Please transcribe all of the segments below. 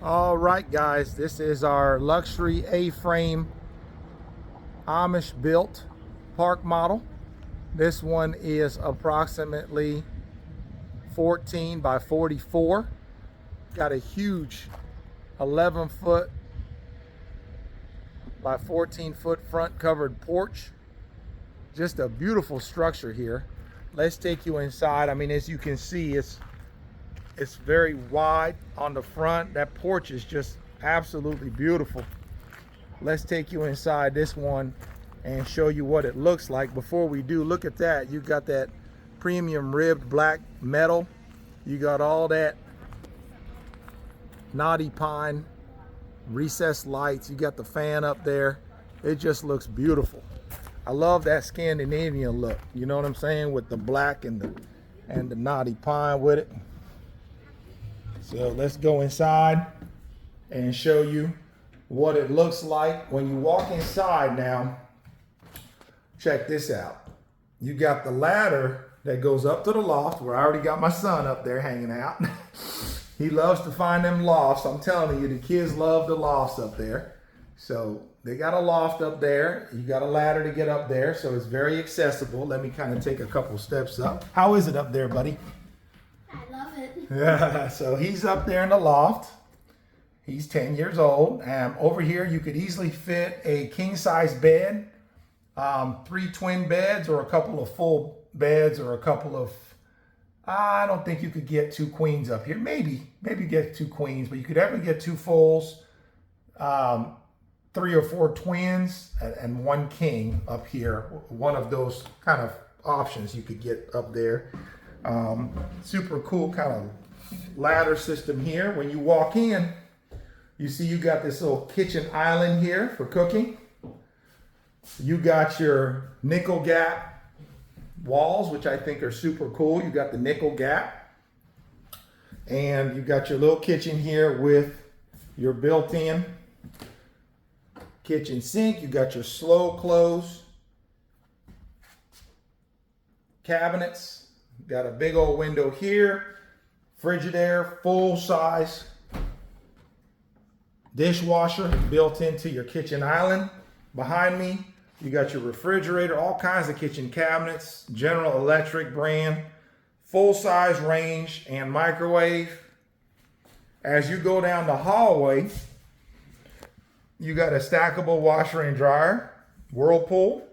All right, guys, this is our luxury A-frame Amish built park model. This one is approximately 14 by 44. Got a huge 11-foot by 14-foot front covered porch. Just a beautiful structure here. Let's take you inside. I mean, as you can see, it's very wide on the front. That porch is just absolutely beautiful. Let's take you inside this one and show you what it looks like. Before we do, look at that. You got that premium ribbed black metal. You got all that knotty pine recessed lights. You got the fan up there. It just looks beautiful. I love that Scandinavian look. You know what I'm saying? With the black and the knotty pine with it. So let's go inside and show you what it looks like when you walk inside. Now, check this out. You got the ladder that goes up to the loft, where I already got my son up there hanging out. He loves to find them lofts. I'm telling you, the kids love the lofts up there. So they got a loft up there. You got a ladder to get up there, so it's very accessible. Let me kind of take a couple steps up. How is it up there, buddy? I love it. Yeah, so he's up there in the loft. He's 10 years old. Over here, you could easily fit a king-size bed, 3 twin beds, or a couple of full beds, or a couple of, I don't think you could get 2 queens up here. Maybe get 2 queens, but you could ever get 2 fulls, 3 or 4 twins, and 1 king up here. One of those kind of options you could get up there. Super cool kind of ladder system here. When you walk in, you see you got this little kitchen island here for cooking. You got your nickel gap walls, which I think are super cool. You got the nickel gap, and you got your little kitchen here with your built-in kitchen sink. You got your slow close cabinets. Got a big old window here, Frigidaire, full size dishwasher built into your kitchen island. Behind me, you got your refrigerator, all kinds of kitchen cabinets, General Electric brand, full size range and microwave. As you go down the hallway, you got a stackable washer and dryer, Whirlpool.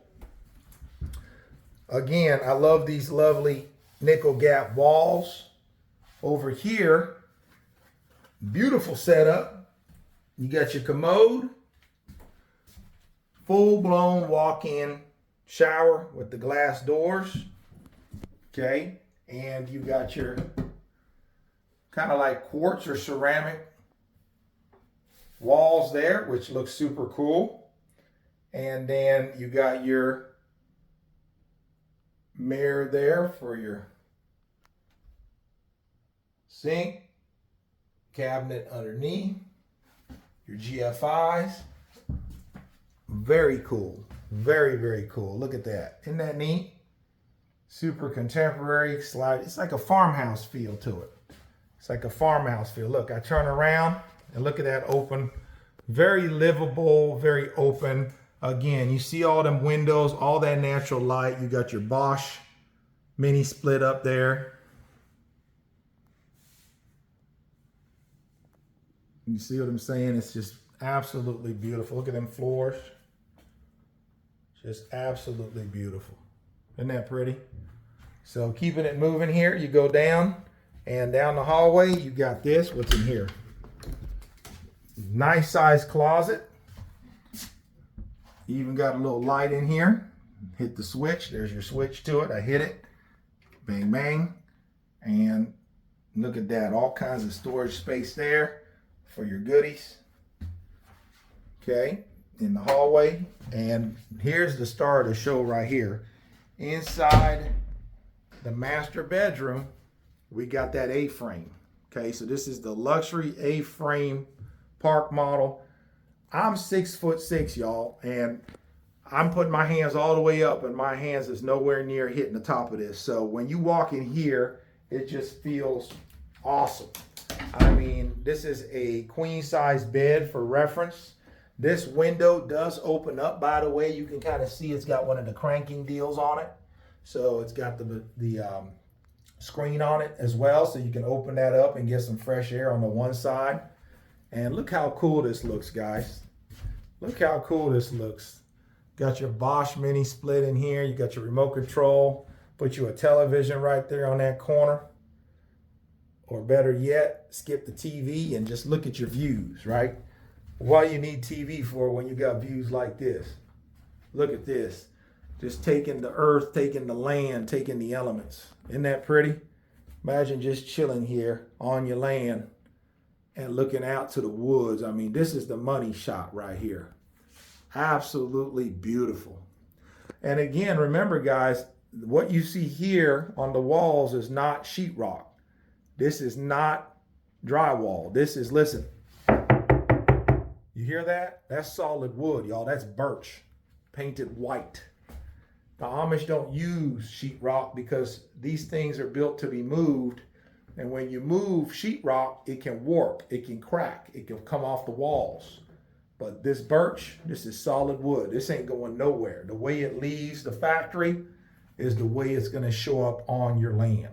Again, I love these lovely nickel gap walls. Over here, beautiful setup. You got your commode, full-blown walk-in shower with the glass doors. Okay, and you got your kind of like quartz or ceramic walls there, which looks super cool. And then you got your mirror there for your sink, cabinet underneath, your GFIs. Very cool. Very, very cool. Look at that. Isn't that neat? Super contemporary slide. It's like a farmhouse feel to it. It's like a farmhouse feel. Look, I turn around and look at that open. Very livable, very open. Again, you see all them windows, all that natural light. You got your Bosch mini split up there. You see what I'm saying? It's just absolutely beautiful. Look at them floors. Just absolutely beautiful. Isn't that pretty? So keeping it moving here, you go down, and down the hallway, you got this. What's in here? Nice size closet. You even got a little light in here. Hit the switch. There's your switch to it. I hit it. Bang, bang. And look at that. All kinds of storage space there for your goodies. Okay, in the hallway. And here's the star of the show right here. Inside the master bedroom, we got that A-frame. Okay, so this is the luxury A-frame park model. I'm 6'6", y'all, and I'm putting my hands all the way up, and my hands is nowhere near hitting the top of this. So when you walk in here, it just feels awesome. I mean, This is a queen size bed for reference. This window does open up, by the way. You can kind of see it's got one of the cranking deals on it. So it's got the screen on it as well. So you can open that up and get some fresh air on the one side. And look how cool this looks, guys. Look how cool this looks. Got your Bosch mini split in here. You got your remote control. Put you a television right there on that corner. Or better yet, skip the TV and just look at your views, right? What do you need TV for when you got views like this? Look at this. Just taking the earth, taking the land, taking the elements. Isn't that pretty? Imagine just chilling here on your land and looking out to the woods. I mean, this is the money shot right here. Absolutely beautiful. And again, remember guys, what you see here on the walls is not sheetrock. This is not drywall. This is, listen, you hear that? That's solid wood, y'all. That's birch, painted white. The Amish don't use sheetrock because these things are built to be moved. And when you move sheetrock, it can warp, it can crack, it can come off the walls. But this birch, this is solid wood. This ain't going nowhere. The way it leaves the factory is the way it's going to show up on your land.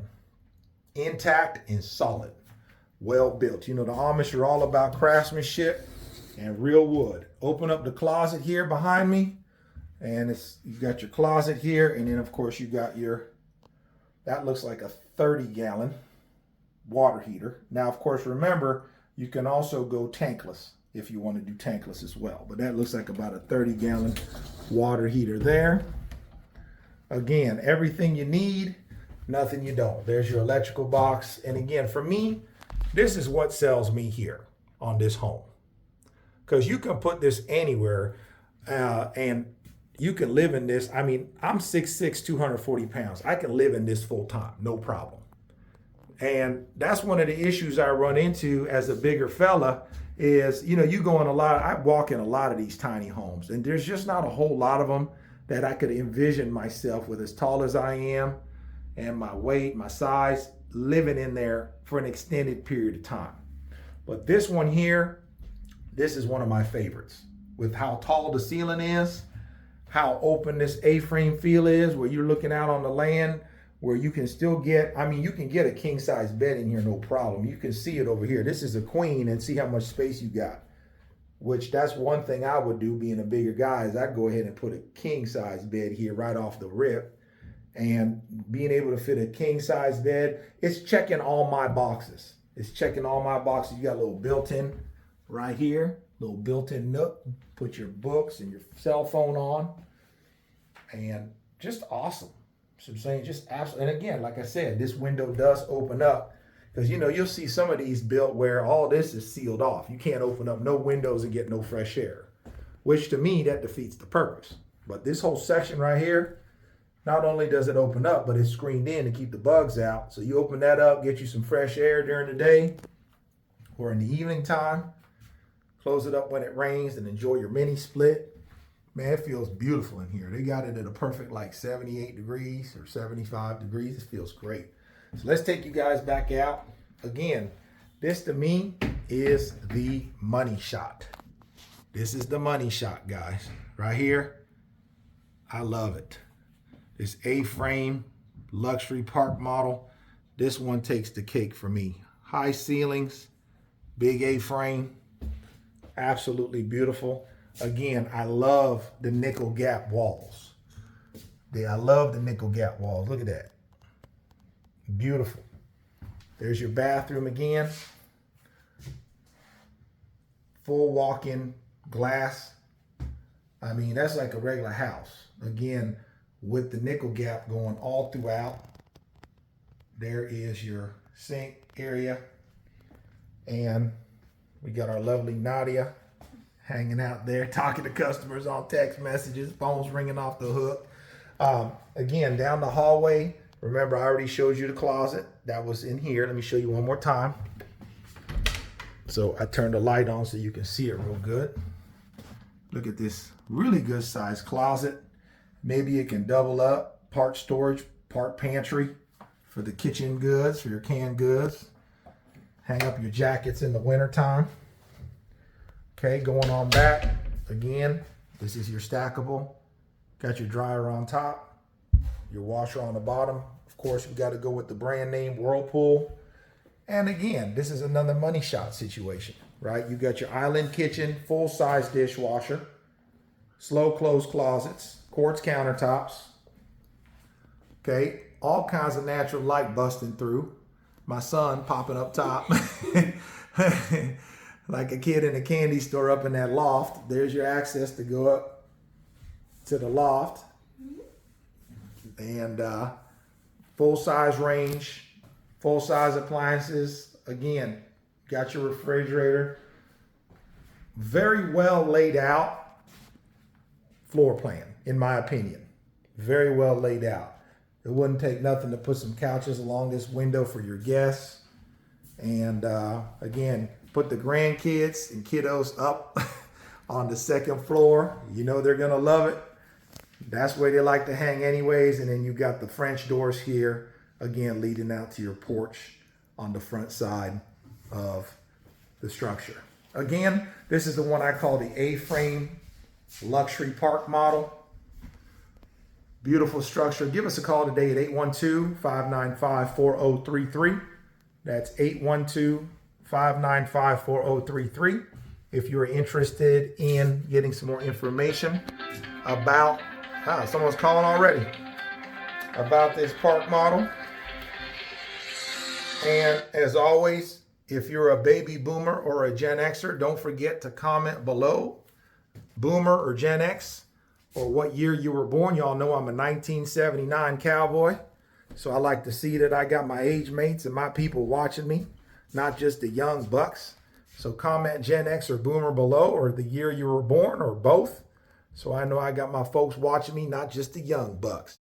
Intact and solid, well built. You know, the Amish are all about craftsmanship and real wood. Open up the closet here behind me, and you got your closet here, and then of course you got that looks like a 30-gallon water heater. Now, of course, remember, you can also go tankless if you want to do tankless as well, but that looks like about a 30-gallon water heater there. Again, everything you need, nothing you don't. There's your electrical box. And again, for me, this is what sells me here on this home. Because you can put this anywhere and you can live in this. I mean, I'm 6'6", 240 pounds. I can live in this full time, no problem. And that's one of the issues I run into as a bigger fella is, you know, I walk in a lot of these tiny homes, and there's just not a whole lot of them that I could envision myself with, as tall as I am and my weight, my size, living in there for an extended period of time. But this one here, this is one of my favorites, with how tall the ceiling is, how open this A-frame feel is, where you're looking out on the land, where you can still get, I mean, you can get a king size bed in here, no problem. You can see it over here. This is a queen, and see how much space you got, which that's one thing I would do being a bigger guy, is I'd go ahead and put a king size bed here right off the rip. And being able to fit a king size bed, it's checking all my boxes. It's checking all my boxes. You got a little built-in right here, little built-in nook. Put your books and your cell phone on, and just awesome. So I'm saying, just absolutely. And again, like I said, this window does open up, because you know, you'll see some of these built where all this is sealed off. You can't open up no windows and get no fresh air, which to me, that defeats the purpose. But this whole section right here, not only does it open up, but it's screened in to keep the bugs out. So you open that up, get you some fresh air during the day or in the evening time. Close it up when it rains and enjoy your mini split. Man, it feels beautiful in here. They got it at a perfect like 78 degrees or 75 degrees. It feels great. So let's take you guys back out. Again, this to me is the money shot. This is the money shot, guys. Right here. I love it. This A-frame luxury park model. This one takes the cake for me. High ceilings, big A-frame. Absolutely beautiful. Again, I love the nickel gap walls. I love the nickel gap walls. Look at that. Beautiful. There's your bathroom again. Full walk-in glass. I mean, that's like a regular house. Again, with the nickel gap going all throughout. There is your sink area. And we got our lovely Nadia hanging out there, talking to customers on text messages, phones ringing off the hook. Again, down the hallway, remember I already showed you the closet. That was in here. Let me show you one more time. So I turned the light on so you can see it real good. Look at this really good sized closet. Maybe it can double up, part storage, part pantry for the kitchen goods, for your canned goods. Hang up your jackets in the wintertime. Okay, going on back. Again, this is your stackable. Got your dryer on top, your washer on the bottom. Of course, you got to go with the brand name Whirlpool. And again, this is another money shot situation, right? You got your island kitchen, full-size dishwasher, slow close closets, quartz countertops. Okay, all kinds of natural light busting through. My son popping up top. Like a kid in a candy store up in that loft. There's your access to go up to the loft. And full-size range, full-size appliances. Again, got your refrigerator. Very well laid out floor plan, in my opinion. Very well laid out. It wouldn't take nothing to put some couches along this window for your guests. And again, put the grandkids and kiddos up on the second floor. You know they're gonna love it. That's where they like to hang anyways. And then you got the French doors here, again, leading out to your porch on the front side of the structure. Again, this is the one I call the A-frame luxury park model. Beautiful structure. Give us a call today at 812-595-4033. That's 812-595-4033. If you're interested in getting some more information about, someone's calling already, about this park model. And as always, if you're a baby boomer or a Gen Xer, don't forget to comment below, boomer or Gen X, or what year you were born. Y'all know I'm a 1979 cowboy. So I like to see that I got my age mates and my people watching me, not just the young bucks. So comment Gen X or boomer below, or the year you were born, or both. So I know I got my folks watching me, not just the young bucks.